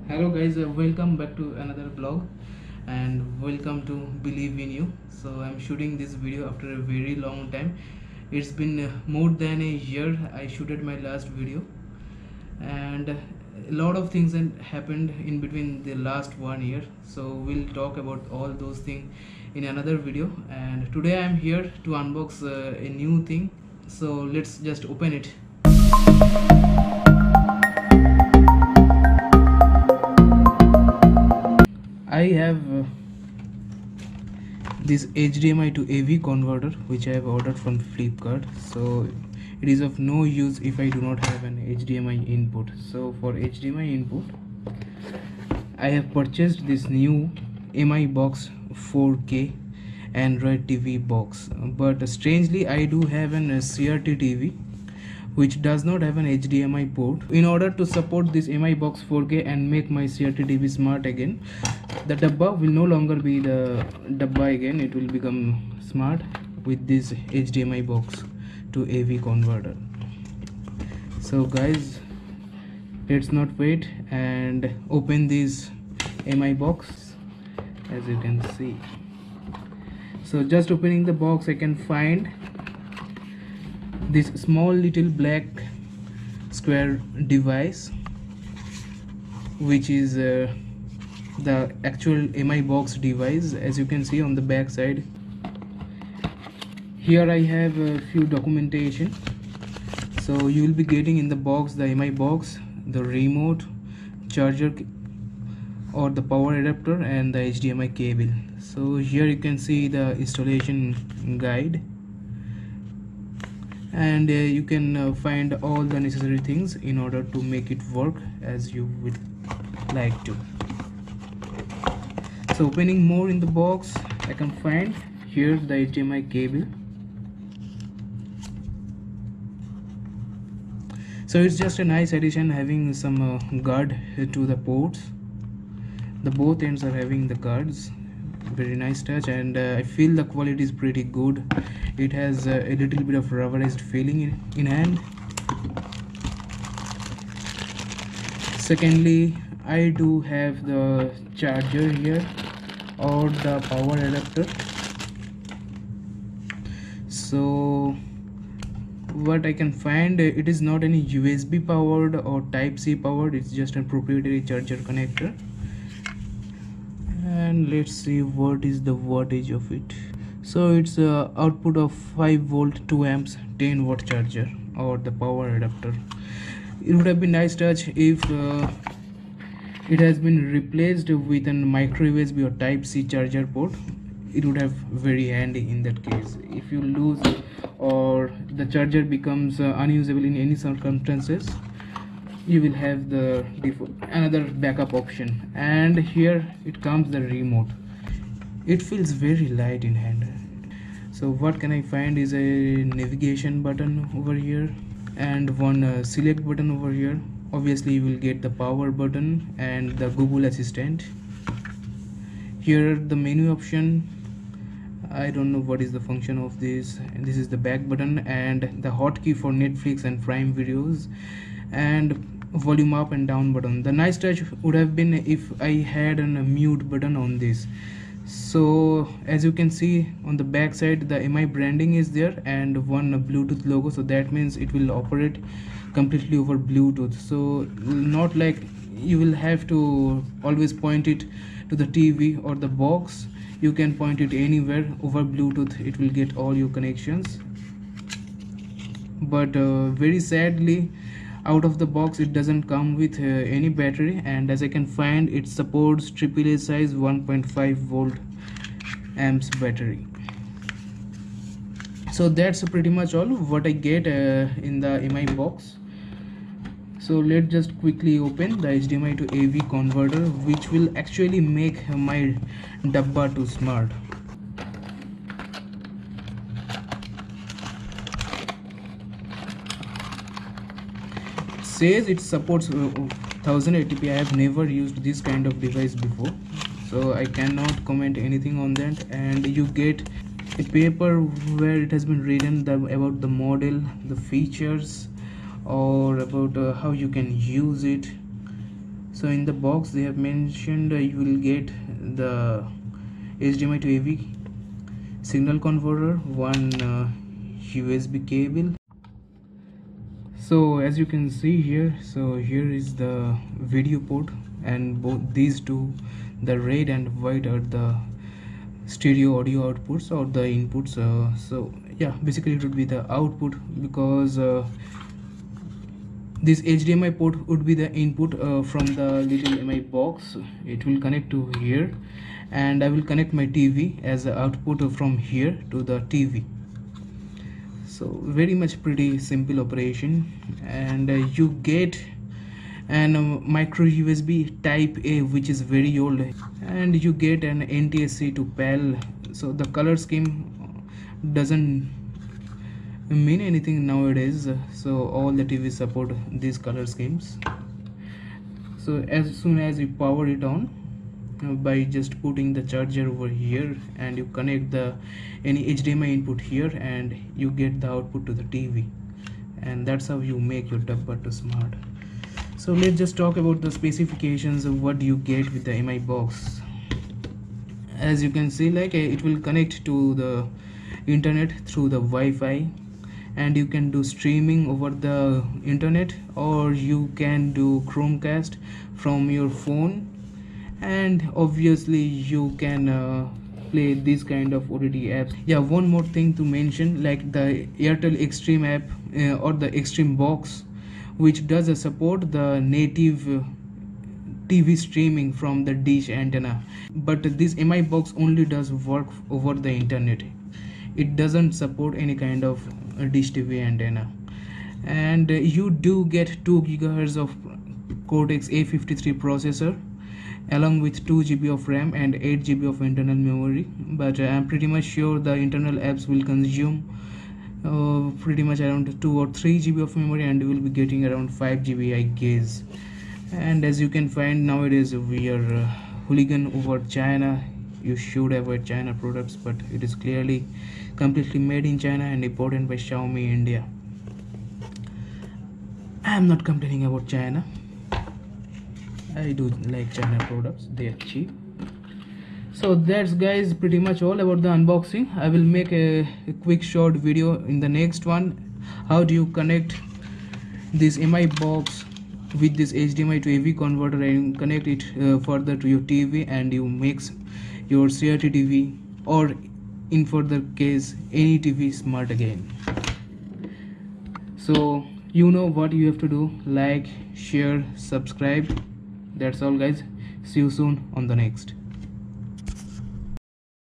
Hello guys, welcome back to another vlog and welcome to Believe in You. So I'm shooting this video after a very long time. It's been more than a year I shooted my last video, and a lot of things happened in between the last 1 year. So we'll talk about all those things in another video, and today I'm here to unbox a new thing. So let's just open it. I have this HDMI to AV converter which I have ordered from Flipkart. So it is of no use if I do not have an HDMI input. So for HDMI input, I have purchased this new MIBOX 4K Android TV box. But strangely, I do have an CRT TV which does not have an HDMI port. In order to support this MIBOX 4K and make my CRT TV smart again, the dabba will no longer be the dabba again. It will become smart with this HDMI box to AV converter. So guys, let's not wait and open this MIBOX. As you can see, so just opening the box, I can find this small little black square device, which is the actual MIBOX device. As you can see on the back side, here I have a few documentation. So you will be getting in the box the MIBOX, the remote, charger or the power adapter, and the HDMI cable. So here you can see the installation guide, and you can find all the necessary things in order to make it work as you would like to. So opening more in the box, I can find here the HDMI cable. So it's just a nice addition, having some guard to the ports. The both ends are having the guards. Very nice touch, and I feel the quality is pretty good. It has a little bit of rubberized feeling in hand. Secondly, I do have the charger here, or the power adapter. So what I can find, it is not any USB powered or type C powered, it's just a proprietary charger connector. And let's see what is the wattage of it. So it's output of 5 volt 2 amps 10 watt charger, or the power adapter. It would have been nice touch if it has been replaced with a micro USB or type C charger port. It would have very handy in that case. If you lose or the charger becomes unusable in any circumstances, you will have the another backup option. And here it comes the remote. It feels very light in hand. So what can I find is a navigation button over here, and one select button over here. Obviously you will get the power button and the Google Assistant. Here the menu option, I don't know what is the function of this. And this is the back button and the hotkey for Netflix and Prime videos, and volume up and down button. The nice touch would have been if I had a mute button on this. So as you can see on the back side, the MI branding is there and one Bluetooth logo. So that means it will operate completely over Bluetooth. So not like you will have to always point it to the TV or the box. You can point it anywhere over Bluetooth. It will get all your connections. But very sadly, out of the box it doesn't come with any battery, and as I can find, it supports AAA size 1.5 volt amps battery. So that's pretty much all what I get in the MI box. So let's just quickly open the HDMI to AV converter, which will actually make my dabba to smart. Says it supports 1080p. I have never used this kind of device before, so I cannot comment anything on that. And you get a paper where it has been written about the model, the features, or about how you can use it. So in the box they have mentioned you will get the HDMI to AV signal converter, one USB cable. So as you can see here, so here is the video port, and both these two, the red and white, are the stereo audio outputs or the inputs. So yeah, basically it would be the output, because this HDMI port would be the input from the little MIBOX. It will connect to here, and I will connect my TV as an output from here to the TV. So very much pretty simple operation. And you get an micro USB type A, which is very old, and you get an NTSC to PAL. So the color scheme doesn't mean anything nowadays, so all the TVs support these color schemes. So as soon as you power it on by just putting the charger over here, and you connect the any HDMI input here, and you get the output to the TV, and that's how you make your Dabba smart. So let's just talk about the specifications of what you get with the MIBOX. As you can see, like it will connect to the internet through the Wi-Fi, and you can do streaming over the internet, or you can do Chromecast from your phone, and obviously you can play this kind of OTT apps. Yeah, one more thing to mention, like the Airtel Extreme app or the Extreme Box, which does support the native TV streaming from the dish antenna, but this MIBOX only does work over the internet. It doesn't support any kind of dish TV antenna. And you do get 2 GHz of Cortex A53 processor, along with 2 GB of RAM and 8 GB of internal memory. But I'm pretty much sure the internal apps will consume pretty much around 2 or 3 GB of memory, and you will be getting around 5 GB, I guess. And as you can find, nowadays we are hooligan over China. You should avoid China products, but it is clearly completely made in China and imported by Xiaomi India. I am not complaining about China. I do like China products, they are cheap. So that's, guys, pretty much all about the unboxing. I will make a quick short video in the next one. How do you connect this MIBOX with this HDMI to AV converter and connect it further to your TV, and you mix your CRT TV, or in further case any TV smart again. So you know what you have to do: like, share, subscribe. That's all, guys. See you soon on the next.